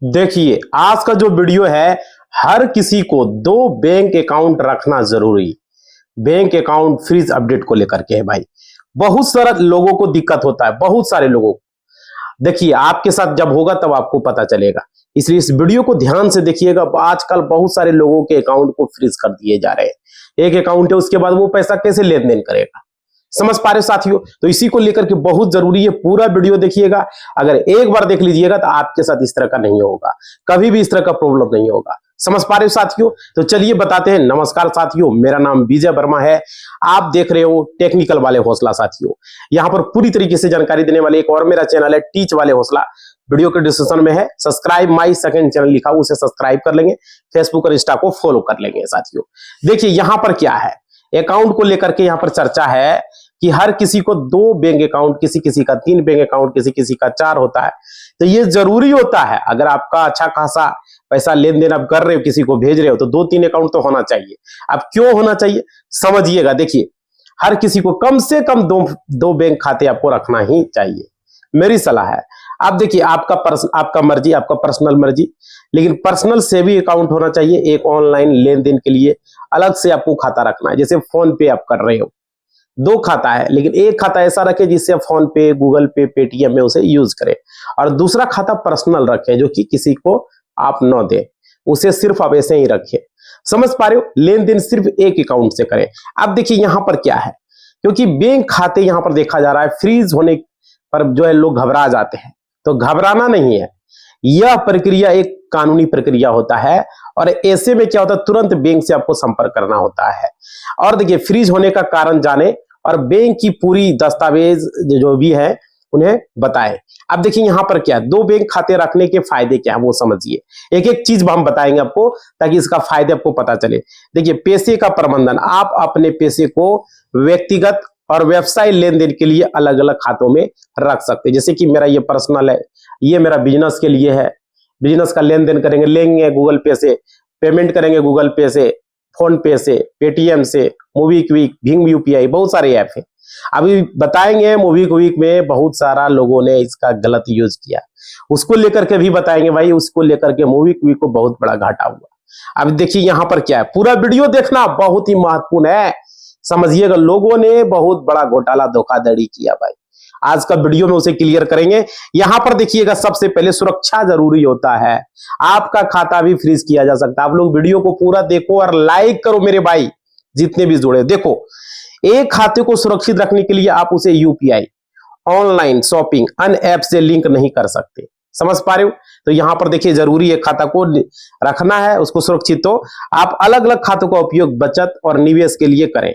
देखिए, आज का जो वीडियो है, हर किसी को दो बैंक अकाउंट रखना जरूरी। बैंक अकाउंट फ्रीज अपडेट को लेकर के है भाई। बहुत सारे लोगों को दिक्कत होता है, बहुत सारे लोगों को। देखिए, आपके साथ जब होगा तब आपको पता चलेगा, इसलिए इस वीडियो को ध्यान से देखिएगा। आजकल बहुत सारे लोगों के अकाउंट को फ्रीज कर दिए जा रहे हैं। एक अकाउंट है, उसके बाद वो पैसा कैसे लेन देन करेगा? समझ पा रहे साथियों? तो इसी को लेकर के बहुत जरूरी है, पूरा वीडियो देखिएगा। अगर एक बार देख लीजिएगा तो आपके साथ इस तरह का नहीं होगा, कभी भी इस तरह का प्रॉब्लम नहीं होगा। समझ पा रहे हो साथियों? तो चलिए बताते हैं। नमस्कार साथियों, मेरा नाम विजय वर्मा है। आप देख रहे हो टेक्निकल वाले हौसला। साथियों, यहाँ पर पूरी तरीके से जानकारी देने वाले एक और मेरा चैनल है, टीच वाले हौसला। वीडियो के डिस्क्रिप्शन में है, सब्सक्राइब माई सेकंड चैनल लिखा, उसे सब्सक्राइब कर लेंगे। फेसबुक और इंस्टा को फॉलो कर लेंगे। साथियों देखिए, यहाँ पर क्या है, अकाउंट को लेकर के यहाँ पर चर्चा है कि हर किसी को दो बैंक अकाउंट, किसी किसी का 3 बैंक अकाउंट, किसी किसी का 4 होता है। तो ये जरूरी होता है, अगर आपका अच्छा खासा पैसा लेन देन आप कर रहे हो, किसी को भेज रहे हो, तो 2-3 अकाउंट तो होना चाहिए। अब क्यों होना चाहिए समझिएगा। देखिए, हर किसी को कम से कम दो बैंक खाते आपको रखना ही चाहिए, मेरी सलाह है। आप देखिए, आपका मर्जी, आपका पर्सनल मर्जी, लेकिन पर्सनल सेविंग अकाउंट होना चाहिए। एक ऑनलाइन लेन देन के लिए अलग से आपको खाता रखना है। जैसे फोन पे आप कर रहे हो, 2 खाता है, लेकिन एक खाता ऐसा रखें जिससे फोन पे, गूगल पे, पेटीएम में उसे यूज करें, और दूसरा खाता पर्सनल रखें जो कि किसी को आप न दें, उसे सिर्फ आप ऐसे ही रखें। समझ पा रहे हो? लेन देन सिर्फ एक अकाउंट से करें। अब देखिए यहां पर क्या है, क्योंकि बैंक खाते यहां पर देखा जा रहा है फ्रीज होने पर जो है लोग घबरा जाते हैं। तो घबराना नहीं है, यह प्रक्रिया एक कानूनी प्रक्रिया होता है, और ऐसे में क्या होता है, तुरंत बैंक से आपको संपर्क करना होता है। और देखिए, फ्रीज होने का कारण जाने और बैंक की पूरी दस्तावेज जो भी है उन्हें बताएं। अब देखिए यहां पर क्या है, 2 बैंक खाते रखने के फायदे क्या है वो समझिए। एक एक चीज हम बताएंगे आपको, ताकि इसका फायदे आपको पता चले। देखिए, पैसे का प्रबंधन, आप अपने पैसे को व्यक्तिगत और व्यवसाय लेन देन के लिए अलग अलग खातों में रख सकते हैं। जैसे कि मेरा ये पर्सनल है, ये मेरा बिजनेस के लिए है, बिजनेस का लेन देन करेंगे, लेंगे गूगल पे से, पेमेंट करेंगे गूगल पे से, फोन पे से, पेटीएम से, मूवी क्विक, भीम यूपीआई, बहुत सारे ऐप है। अभी बताएंगे मूवी क्विक में बहुत सारा लोगों ने इसका गलत यूज किया, उसको लेकर के भी बताएंगे भाई। उसको लेकर के मूवी क्विक को बहुत बड़ा घाटा हुआ। अब देखिए यहां पर क्या है, पूरा वीडियो देखना बहुत ही महत्वपूर्ण है, समझिएगा। लोगों ने बहुत बड़ा घोटाला, धोखाधड़ी किया भाई। आज का वीडियो में उसे क्लियर करेंगे। यहां पर देखिएगा, सबसे पहले सुरक्षा जरूरी होता है। आपका खाता भी फ्रीज किया जा सकता है। आप लोग वीडियो को पूरा देखो और लाइक करो मेरे भाई, जितने भी जुड़े। देखो, एक खाते को सुरक्षित रखने के लिए आप उसे यूपीआई, ऑनलाइन शॉपिंग, अन्य ऐप से लिंक नहीं कर सकते। समझ पा रहे हो? तो यहां पर देखिए, जरूरी है खाता को रखना है, उसको सुरक्षित। तो आप अलग अलग खातों का उपयोग बचत और निवेश के लिए करें।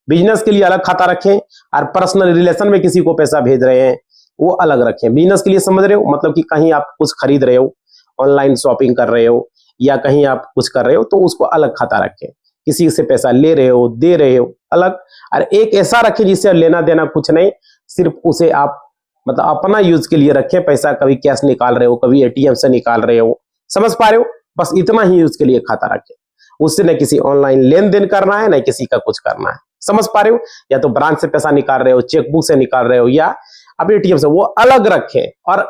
बिजनेस के लिए अलग खाता रखें, और पर्सनल रिलेशन में किसी को पैसा भेज रहे हैं वो अलग रखें। बिजनेस के लिए समझ रहे हो, मतलब कि कहीं आप कुछ खरीद रहे हो, ऑनलाइन शॉपिंग कर रहे हो, या कहीं आप कुछ कर रहे हो, तो उसको अलग खाता रखें। किसी से पैसा ले रहे हो, दे रहे हो, अलग। और एक ऐसा रखें जिससे लेना देना कुछ नहीं, सिर्फ उसे आप मतलब अपना यूज के लिए रखें। पैसा कभी कैश निकाल रहे हो, कभी एटीएम से निकाल रहे हो, समझ पा रहे हो? बस इतना ही यूज के लिए खाता रखें। उससे न किसी ऑनलाइन लेन देन करना है, न किसी का कुछ करना है। समझ पा रहे हो? या तो ब्रांच से पैसा निकाल रहे हो, चेकबुक से निकाल रहे हो, या अब एटीएम से, वो अलग रखें। और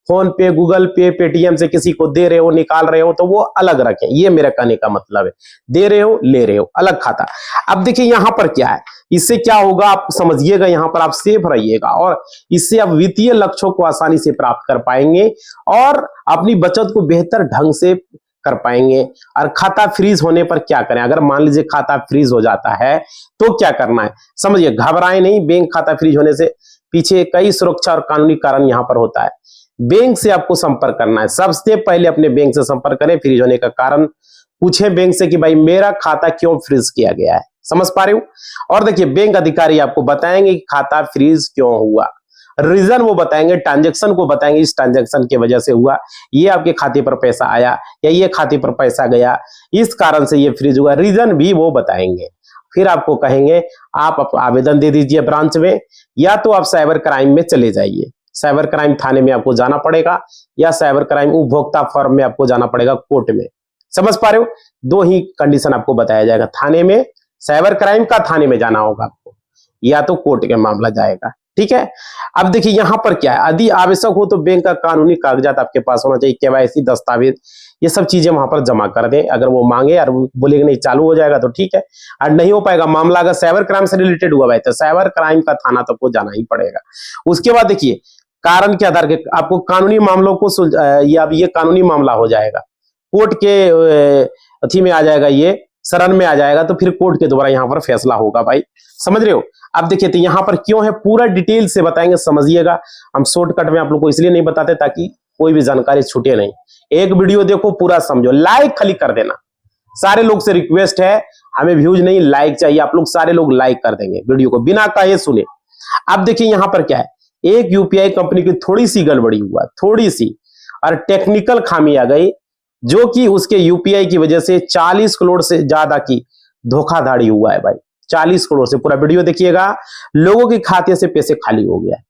फोन पे, गूगल पे, पेटीएम से किसी को दे रहे हो, निकाल रहे हो, तो वो अलग रखें। ये मेरा कहने का मतलब है, दे रहे हो, ले रहे हो, अलग खाता। अब देखिए यहां पर क्या है, इससे क्या होगा आप समझिएगा। यहां पर आप सेफ रहिएगा, और इससे आप वित्तीय लक्ष्यों को आसानी से प्राप्त कर पाएंगे, और अपनी बचत को बेहतर ढंग से कर पाएंगे। और खाता फ्रीज होने पर क्या करें, अगर मान लीजिए खाता फ्रीज हो जाता है तो क्या करना है समझिए। घबराएं नहीं, बैंक खाता फ्रीज होने से पीछे कई सुरक्षा और कानूनी कारण यहां पर होता है। बैंक से आपको संपर्क करना है। सबसे पहले अपने बैंक से संपर्क करें, फ्रीज होने का कारण पूछें बैंक से कि भाई मेरा खाता क्यों फ्रीज किया गया है। समझ पा रहे हो? और देखिए, बैंक अधिकारी आपको बताएंगे कि खाता फ्रीज क्यों हुआ, रीजन वो बताएंगे, ट्रांजैक्शन को बताएंगे, इस ट्रांजैक्शन की वजह से हुआ, ये आपके खाते पर पैसा आया या ये खाते पर पैसा गया, इस कारण से ये फ्रीज हुआ, रीजन भी वो बताएंगे। फिर आपको कहेंगे आप आवेदन दे दीजिए ब्रांच में, या तो आप साइबर क्राइम में चले जाइए। साइबर क्राइम थाने में आपको जाना पड़ेगा, या साइबर क्राइम उपभोक्ता फर्म में आपको जाना पड़ेगा, कोर्ट में। समझ पा रहे हो? 2 ही कंडीशन आपको बताया जाएगा, थाने में, साइबर क्राइम का थाने में जाना होगा आपको, या तो कोर्ट के मामला जाएगा। ठीक है। अब देखिए यहां पर क्या है, यदि आवश्यक हो तो बैंक का कानूनी कागजात आपके पास होना चाहिए, केवाईसी दस्तावेज, ये सब चीजें वहां पर जमा कर दें। अगर वो मांगे और बोलेगा नहीं चालू हो जाएगा तो ठीक है, और नहीं हो पाएगा मामला अगर साइबर क्राइम से रिलेटेड हुआ भाई तो साइबर क्राइम का थाना तक को जाना ही पड़ेगा। उसके बाद देखिए कारण के आधार के आपको कानूनी मामलों को ये कानूनी मामला हो जाएगा, कोर्ट के अथी में आ जाएगा, ये शरण में आ जाएगा, तो फिर कोर्ट के द्वारा यहाँ पर फैसला होगा भाई, समझ रहे हो। अब देखिए तो यहाँ पर क्यों है पूरा डिटेल से बताएंगे, समझिएगा। हम शॉर्टकट में आप लोग को इसलिए नहीं बताते ताकि कोई भी जानकारी छूटे नहीं। एक वीडियो देखो पूरा समझो, लाइक खाली कर देना। सारे लोग से रिक्वेस्ट है, हमें व्यूज नहीं लाइक चाहिए, आप लोग सारे लोग लाइक कर देंगे वीडियो को बिना कहे सुने। अब देखिए यहाँ पर क्या है, एक यूपीआई कंपनी की थोड़ी सी गड़बड़ी हुआ, थोड़ी सी, और टेक्निकल खामी आ गई, जो कि उसके यूपीआई की वजह से 40 करोड़ से ज्यादा की धोखाधड़ी हुआ है भाई। 40 करोड़ से, पूरा वीडियो देखिएगा, लोगों के खाते से पैसे खाली हो गया है।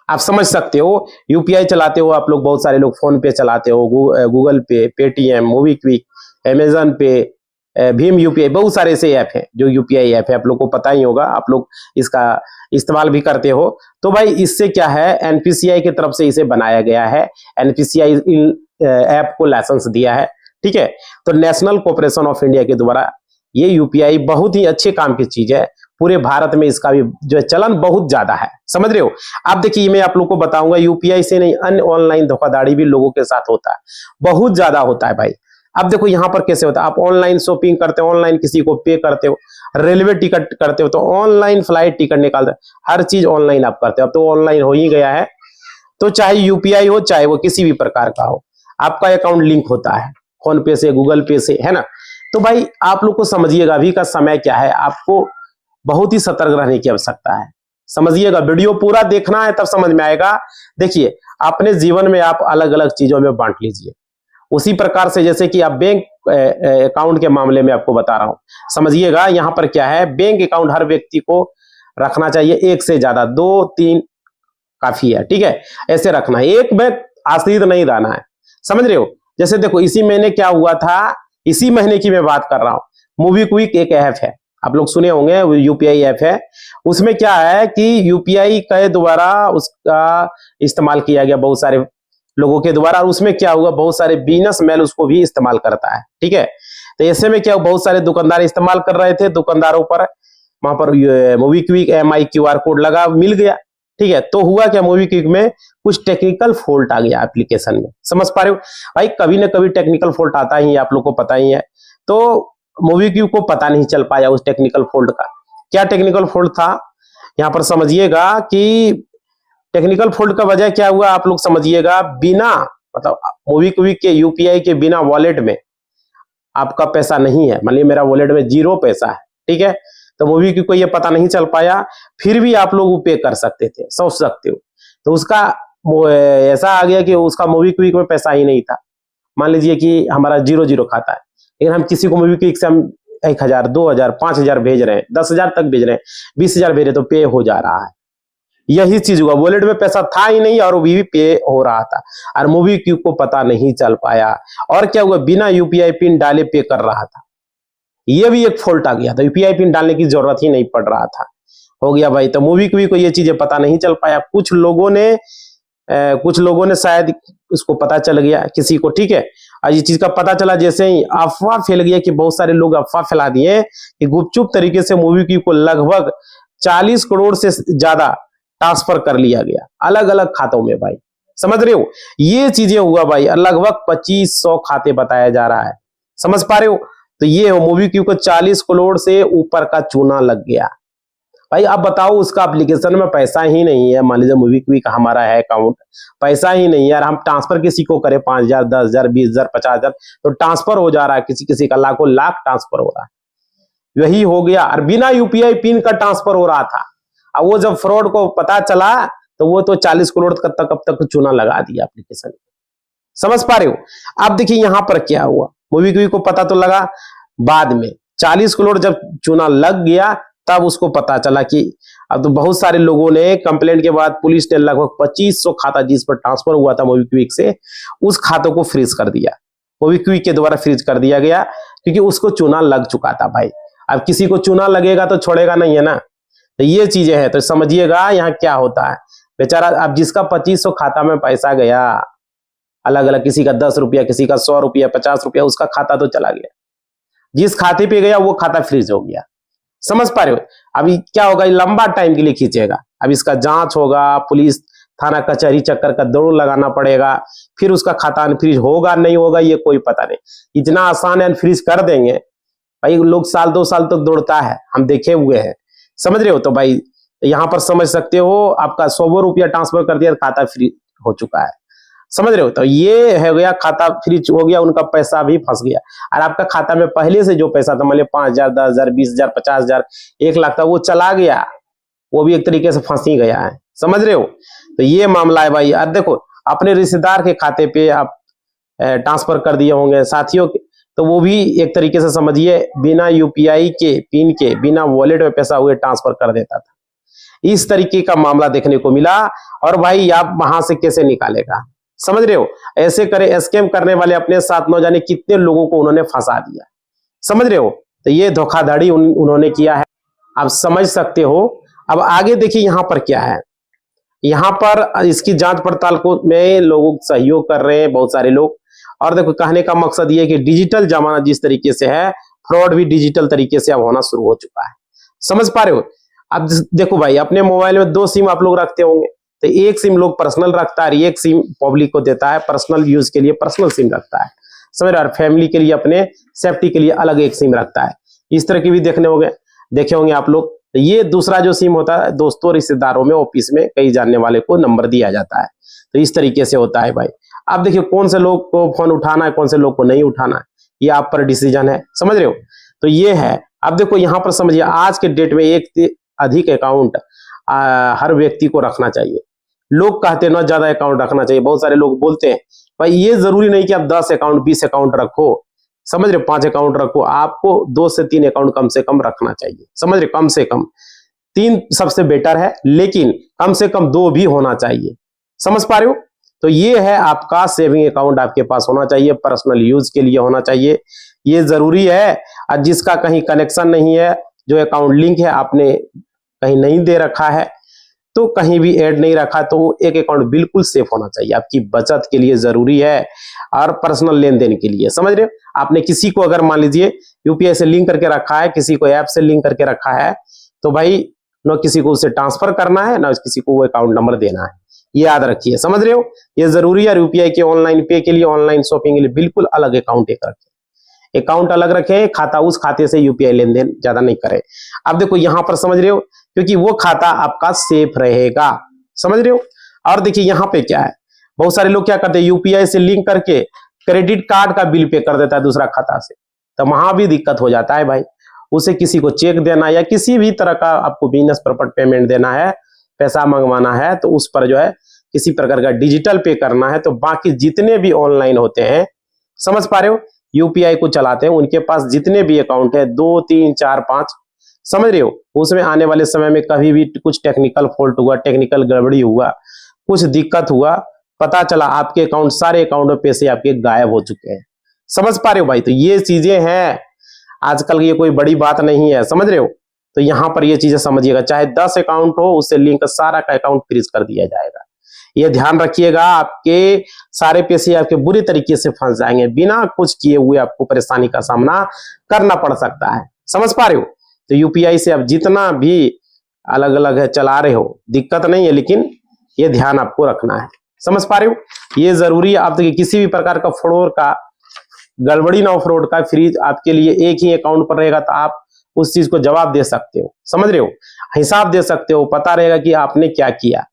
आप समझ सकते हो, यूपीआई चलाते हो आप लोग, बहुत सारे लोग फोन पे चलाते हो, गूगल पे, पेटीएम, मोबीक्विक, अमेजन पे, भीम यूपीआई, बहुत सारे ऐसे ऐप हैं जो यूपीआई ऐप है, आप लोग को पता ही होगा, आप लोग इसका इस्तेमाल भी करते हो। तो भाई इससे क्या है, एनपीसीआई की तरफ से इसे बनाया गया है, एनपीसीआई इन ऐप को लाइसेंस दिया है, ठीक है। तो नेशनल कॉर्पोरेशन ऑफ इंडिया के द्वारा ये यूपीआई बहुत ही अच्छे काम की चीज है, पूरे भारत में इसका भी जो है चलन बहुत ज्यादा है, समझ रहे हो। अब देखिए मैं आप लोग को बताऊंगा, यूपीआई से नहीं अन्य ऑनलाइन धोखाधड़ी भी लोगों के साथ होता है, बहुत ज्यादा होता है भाई। अब देखो यहाँ पर कैसे होता है, आप ऑनलाइन शॉपिंग करते हो, ऑनलाइन किसी को पे करते हो, रेलवे टिकट करते हो तो ऑनलाइन फ्लाइट टिकट निकालते हो, हर चीज ऑनलाइन आप करते हो, अब तो ऑनलाइन हो ही गया है। तो चाहे यूपीआई हो, चाहे वो किसी भी प्रकार का हो, आपका अकाउंट लिंक होता है फोन पे से, गूगल पे से, है ना। तो भाई आप लोग को समझिएगा, अभी का समय क्या है, आपको बहुत ही सतर्क रहने की आवश्यकता है, समझिएगा। वीडियो पूरा देखना है तब समझ में आएगा। देखिए अपने जीवन में आप अलग अलग चीजों में बांट लीजिए, उसी प्रकार से जैसे कि आप बैंक अकाउंट के मामले में आपको बता रहा हूं, समझिएगा। यहां पर क्या है, बैंक अकाउंट हर व्यक्ति को रखना चाहिए, एक से ज्यादा, 2-3 काफी है, ठीक है, ऐसे रखना है, एक में आश्रित नहीं रहना है, समझ रहे हो। जैसे देखो इसी महीने क्या हुआ था, इसी महीने की मैं बात कर रहा हूं, मोबीक्विक एक ऐप है, आप लोग सुने होंगे, यूपीआई ऐप है। उसमें क्या है कि यूपीआई के द्वारा उसका इस्तेमाल किया गया बहुत सारे लोगों के द्वारा, और उसमें क्या हुआ, बहुत सारे बिजनेसमैन उसको भी इस्तेमाल करता है, ठीक है। तो ऐसे में क्या, बहुत सारे दुकानदार इस्तेमाल कर रहे थे, दुकानदारों पर वहां पर मोबीक्विक MI QR कोड लगा, मिल गया, ठीक है। तो हुआ क्या, मोबीक्विक में कुछ टेक्निकल फॉल्ट आ गया एप्लीकेशन में, समझ पा रहे हो भाई, कभी ना कभी टेक्निकल फॉल्ट आता ही है, आप लोग को पता ही है। तो मोबीक्विक को पता नहीं चल पाया उस टेक्निकल फॉल्ट का, क्या टेक्निकल फॉल्ट था, यहां पर समझिएगा कि टेक्निकल फॉल्ट का वजह क्या हुआ, आप लोग समझिएगा। बिना मतलब मोबीक्विक के यूपीआई के बिना वॉलेट में आपका पैसा नहीं है, मान लीजिए मेरा वॉलेट में 0 पैसा है, ठीक है, तो मोबीक्विक को ये पता नहीं चल पाया, फिर भी आप लोग पे कर सकते थे, सोच सकते हो। तो उसका ऐसा आ गया कि उसका मोबीक्विक में पैसा ही नहीं था, मान लीजिए कि हमारा 0-0 खाता है, लेकिन हम किसी को मोबीक्विक से हम 1000, 2000, 5000 भेज रहे हैं, 10,000 तक भेज रहे हैं, 20,000 भेज रहे, तो पे हो जा रहा है। यही चीज हुआ, वॉलेट में पैसा था ही नहीं और वो भी पे हो रहा था, और मोबीक्विक को पता नहीं चल पाया, और क्या हुआ, बिना यूपीआई पिन डाले पे कर रहा था। ये भी एक फॉल्ट आ गया था, यूपीआई पिन डालने की जरूरत ही नहीं पड़ रहा था, हो गया भाई। तो मोबीक्विक को ये चीजें पता नहीं चल पाया, कुछ लोगों ने शायद उसको पता चल गया किसी को, ठीक है। और ये चीज का पता चला, जैसे ही अफवाह फैल गया कि बहुत सारे लोग अफवाह फैला दिए कि गुपचुप तरीके से मोबीक्विक को लगभग 40 करोड़ से ज्यादा ट्रांसफर कर लिया गया अलग अलग खातों में भाई, समझ रहे हो। ये चीजें हुआ भाई, लगभग 2500 खाते बताया जा रहा है, समझ पा रहे हो। तो ये हो, मोबीक्विक को 40 करोड़ से ऊपर का चूना लग गया भाई। अब बताओ उसका एप्लीकेशन में पैसा ही नहीं है, मान लीजिए मोबीक्विक हमारा है अकाउंट, पैसा ही नहीं है यार, हम ट्रांसफर किसी को करें 5000, 10,000, 20,000, 50,000, तो ट्रांसफर हो जा रहा है, किसी किसी का लाखों लाख ट्रांसफर हो रहा है, यही हो गया। और बिना यूपीआई पिन का ट्रांसफर हो रहा था, अब वो जब फ्रॉड को पता चला तो वो तो 40 करोड़ तक अब तक चूना लगा दिया एप्लीकेशन, समझ पा रहे हो। अब देखिए यहां पर क्या हुआ, मोबीक्विक को पता तो लगा, बाद में 40 करोड़ जब चूना लग गया तब उसको पता चला कि अब तो बहुत सारे लोगों ने कंप्लेंट के बाद पुलिस ने लगभग 2500 खाता जिस पर ट्रांसफर हुआ था मोबीक्विक से, उस खातों को फ्रीज कर दिया, मोबीक्विक के द्वारा फ्रीज कर दिया गया, क्योंकि उसको चूना लग चुका था भाई। अब किसी को चूना लगेगा तो छोड़ेगा नहीं, है ना। तो ये चीजें हैं, तो समझिएगा यहाँ क्या होता है। बेचारा अब जिसका 2500 खाता में पैसा गया, अलग अलग, किसी का 10 रुपया, किसी का 100 रुपया, 50 रुपया, उसका खाता तो चला गया। जिस खाते पे गया वो खाता फ्रीज हो गया। समझ पा रहे हो? अभी क्या होगा, लंबा टाइम के लिए खींचेगा। अब इसका जांच होगा, पुलिस थाना कचहरी चक्कर का दौड़ लगाना पड़ेगा, फिर उसका खाता अनफ्रीज होगा नहीं होगा ये कोई पता नहीं। इतना आसान है, अनफ्रीज कर देंगे भाई। लोग साल 2 साल तक दौड़ता है, हम देखे हुए हैं। समझ रहे हो? तो भाई यहां पर समझ सकते हो, आपका 100 रुपया ट्रांसफर कर दिया, खाता फ्री हो चुका है। समझ रहे हो? तो ये है गया, खाता फ्रीज हो गया, उनका पैसा भी फंस गया। और आपका खाता में पहले से जो पैसा था, मान लीजिए 5,000, 10,000, 20,000, 50,000, 1,00,000 था, वो चला गया, वो भी एक तरीके से फंस ही गया है। समझ रहे हो? तो ये मामला है भाई। अब देखो, अपने रिश्तेदार के खाते पे आप ट्रांसफर कर दिए होंगे, साथियों के, तो वो भी एक तरीके से समझिए बिना यूपीआई के पिन के, बिना वॉलेट में पैसा हुए ट्रांसफर कर देता था। इस तरीके का मामला देखने को मिला। और भाई आप वहां से कैसे निकालेगा? समझ रहे हो? ऐसे करे, स्कैम करने वाले अपने साथ न जाने कितने लोगों को उन्होंने फंसा दिया। समझ रहे हो? तो ये धोखाधड़ी उन्होंने किया है, आप समझ सकते हो। अब आगे देखिए यहाँ पर क्या है। यहाँ पर इसकी जांच पड़ताल को में लोग सहयोग कर रहे हैं, बहुत सारे लोग। और देखो, कहने का मकसद ये है कि डिजिटल जमाना जिस तरीके से है, फ्रॉड भी डिजिटल तरीके से अब होना शुरू हो चुका है। समझ पा रहे हो? अब देखो भाई, अपने मोबाइल में 2 सिम आप लोग रखते होंगे, तो एक सिम लोग पर्सनल रखता है, एक सिम पब्लिक को देता है, पर्सनल यूज के लिए पर्सनल सिम रखता है। समझ रहे हो? फैमिली के लिए, अपने सेफ्टी के लिए अलग एक सिम रखता है। इस तरह की भी देखे होंगे आप लोग। तो ये दूसरा जो सिम होता है, दोस्तों, रिश्तेदारों में, ऑफिस में कई जानने वाले को नंबर दिया जाता है। तो इस तरीके से होता है भाई। अब देखिए, कौन से लोग को फोन उठाना है, कौन से लोग को नहीं उठाना है, ये आप पर डिसीजन है। समझ रहे हो? तो ये है। अब देखो यहाँ पर समझिए, आज के डेट में एक से अधिक अकाउंट हर व्यक्ति को रखना चाहिए। लोग कहते हैं ना ज्यादा अकाउंट रखना चाहिए, बहुत सारे लोग बोलते हैं भाई ये जरूरी नहीं कि आप 10 अकाउंट 20 अकाउंट रखो। समझ रहे? 5 अकाउंट रखो, आपको 2 से 3 अकाउंट कम से कम रखना चाहिए। समझ रहे? कम से कम 3 सबसे बेटर है, लेकिन कम से कम 2 भी होना चाहिए। समझ पा रहे हो? तो ये है, आपका सेविंग अकाउंट आपके पास होना चाहिए, पर्सनल यूज के लिए होना चाहिए, ये जरूरी है। और जिसका कहीं कनेक्शन नहीं है, जो अकाउंट लिंक है आपने कहीं नहीं दे रखा है, तो कहीं भी ऐड नहीं रखा, तो एक अकाउंट बिल्कुल सेफ होना चाहिए, आपकी बचत के लिए जरूरी है और पर्सनल लेन देन के लिए। समझ रहे हो? आपने किसी को अगर मान लीजिए यूपीआई से लिंक करके रखा है, किसी को ऐप से लिंक करके रखा है, तो भाई न किसी को उसे ट्रांसफर करना है, न किसी को वो अकाउंट नंबर देना है, ये याद रखिए। समझ रहे हो? ये जरूरी है। यूपीआई के ऑनलाइन पे के लिए, ऑनलाइन शॉपिंग के लिए बिल्कुल अलग अकाउंट एक रखें, अकाउंट अलग रखें, खाता उस खाते से यूपीआई लेन देन ज्यादा नहीं करें। अब देखो यहाँ पर समझ रहे हो, क्योंकि वो खाता आपका सेफ रहेगा। समझ रहे हो? और देखिए यहाँ पे क्या है, बहुत सारे लोग क्या करते हैं, यूपीआई से लिंक करके क्रेडिट कार्ड का बिल पे कर देता है दूसरा खाता से, तो वहां भी दिक्कत हो जाता है भाई। उसे किसी को चेक देना या किसी भी तरह का आपको बिजनेस पर्पस पेमेंट देना है, पैसा मंगवाना है, तो उस पर जो है किसी प्रकार का डिजिटल पे करना है, तो बाकी जितने भी ऑनलाइन होते हैं, समझ पा रहे हो, यूपीआई को चलाते हैं, उनके पास जितने भी अकाउंट है 2, 3, 4, 5, समझ रहे हो, उसमें आने वाले समय में कभी भी कुछ टेक्निकल फॉल्ट हुआ, टेक्निकल गड़बड़ी हुआ, कुछ दिक्कत हुआ, पता चला आपके अकाउंट, सारे अकाउंट में पैसे आपके गायब हो चुके हैं। समझ पा रहे हो भाई? तो ये चीजें हैं, आजकल ये कोई बड़ी बात नहीं है। समझ रहे हो? तो यहां पर ये चीजें समझिएगा, चाहे 10 अकाउंट हो, उससे लिंक सारा का अकाउंट फ्रीज कर दिया जाएगा। ये ध्यान रखिएगा, आपके सारे पैसे आपके बुरी तरीके से फंस जाएंगे, बिना कुछ किए हुए आपको परेशानी का सामना करना पड़ सकता है। समझ पा रहे हो? तो यूपीआई से आप जितना भी अलग अलग है चला रहे हो, दिक्कत नहीं है, लेकिन ये ध्यान आपको रखना है। समझ पा रहे हो? ये जरूरी है। आप देखिए, किसी भी प्रकार का फ्रॉड का, गड़बड़ी ना हो, फ्रॉड का, फ्रीज आपके लिए एक ही अकाउंट पर रहेगा, तो आप उस चीज को जवाब दे सकते हो। समझ रहे हो? हिसाब दे सकते हो, पता रहेगा कि आपने क्या किया।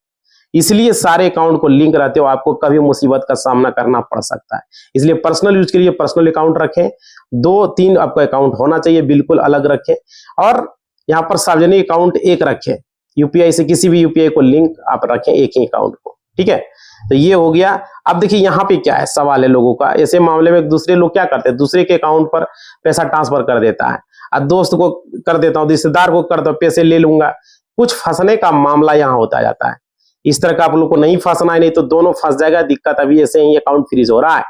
इसलिए सारे अकाउंट को लिंक रहते हो, आपको कभी मुसीबत का सामना करना पड़ सकता है। इसलिए पर्सनल यूज के लिए पर्सनल अकाउंट रखें, 2-3 आपका अकाउंट होना चाहिए, बिल्कुल अलग रखें। और यहाँ पर सार्वजनिक अकाउंट एक रखें, यूपीआई से किसी भी यूपीआई को लिंक आप रखें एक ही अकाउंट को। ठीक है? तो ये हो गया। अब देखिए यहाँ पे क्या है, सवाल है लोगों का, ऐसे मामले में दूसरे लोग क्या करते हैं, दूसरे के अकाउंट पर पैसा ट्रांसफर कर देता है, और दोस्त को कर देता हूँ, रिश्तेदार को कर दो, पैसे ले लूंगा, कुछ फंसने का मामला यहाँ होता जाता है। इस तरह का आप लोग को नहीं फंसना है, नहीं तो दोनों फंस जाएगा, दिक्कत अभी ऐसे ही अकाउंट फ्रीज हो रहा है।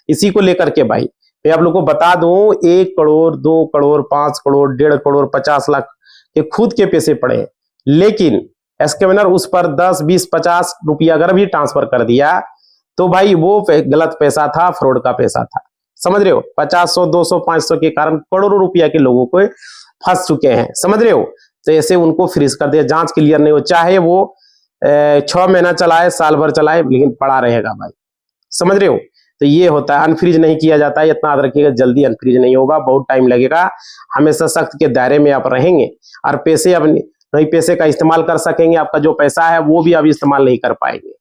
इसी को लेकर के भाई मैं आप लोग को बता दूं, 1 करोड़ 2 करोड़ 5 करोड़ 1.5 करोड़ 50 लाख के खुद के पैसे पड़े हैं, लेकिन स्कैमर उस पर 10, 20, 50 रुपया अगर भी ट्रांसफर कर दिया तो भाई वो गलत पैसा था, फ्रॉड का पैसा था। समझ रहे हो, 50, 100, 200, 500 के कारण करोड़ों रुपया के लोगों को फंस चुके हैं। समझ रहे हो, तो ऐसे उनको फ्रीज कर दिया, जांच क्लियर नहीं हो, चाहे वो 6 महीना चलाए, साल भर चलाए, लेकिन पड़ा रहेगा भाई। समझ रहे हो, तो ये होता है, अनफ्रीज नहीं किया जाता है। इतना याद रखिएगा, जल्दी अनफ्रीज नहीं होगा, बहुत टाइम लगेगा। हमेशा सख्त के दायरे में आप रहेंगे और पैसे अपने नहीं पैसे का इस्तेमाल कर सकेंगे, आपका जो पैसा है वो भी आप इस्तेमाल नहीं कर पाएंगे।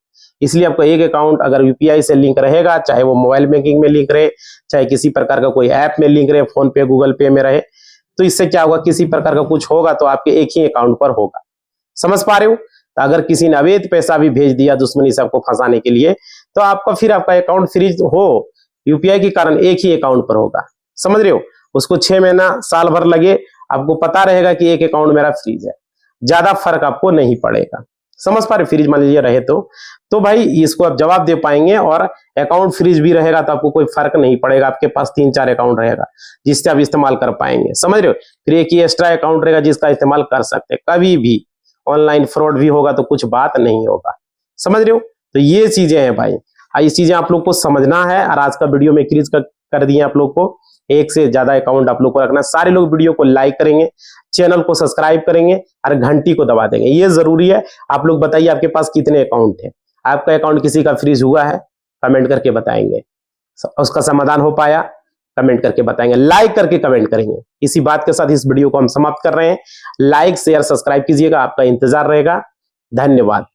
इसलिए आपका एक अकाउंट अगर यूपीआई से लिंक रहेगा, चाहे वो मोबाइल बैंकिंग में लिंक रहे, चाहे किसी प्रकार का कोई ऐप में लिंक रहे, फोन पे, गूगल पे में रहे, तो इससे क्या होगा, किसी प्रकार का कुछ होगा तो आपके एक ही अकाउंट पर होगा। समझ पा रहे हो, तो अगर किसी ने अवैध पैसा भी भेज दिया दुश्मनी से आपको फंसाने के लिए, तो आपका फिर आपका अकाउंट फ्रीज हो यूपीआई के कारण एक ही अकाउंट पर होगा। समझ रहे हो, उसको 6 महीना, साल भर लगे, आपको पता रहेगा कि एक अकाउंट मेरा फ्रीज है, ज्यादा फर्क आपको नहीं पड़ेगा। समझ पा रहे, फ्रीज मान लीजिए रहे तो भाई इसको आप जवाब दे पाएंगे, और अकाउंट फ्रीज भी रहेगा तो आपको कोई फर्क नहीं पड़ेगा। आपके पास 3-4 अकाउंट रहेगा जिससे आप इस्तेमाल कर पाएंगे। समझ रहे हो, फिर एक ही एक्स्ट्रा अकाउंट रहेगा जिसका इस्तेमाल कर सकते हैं, कभी भी ऑनलाइन फ्रॉड भी होगा तो कुछ बात नहीं होगा। समझ रहे हो, तो ये चीजें हैं भाई, ये चीजें आप लोग को समझना है। और आज का वीडियो में क्लियर कर दिए आप लोग को, एक से ज्यादा अकाउंट आप लोग को रखना। सारे लोग वीडियो को लाइक करेंगे, चैनल को सब्सक्राइब करेंगे और घंटी को दबा देंगे, ये जरूरी है। आप लोग बताइए आपके पास कितने अकाउंट है, आपका अकाउंट किसी का फ्रीज हुआ है, कमेंट करके बताएंगे। उसका समाधान हो पाया, कमेंट करके बताएंगे, लाइक करके कमेंट करेंगे। इसी बात के साथ इस वीडियो को हम समाप्त कर रहे हैं। लाइक, शेयर, सब्सक्राइब कीजिएगा, आपका इंतजार रहेगा। धन्यवाद।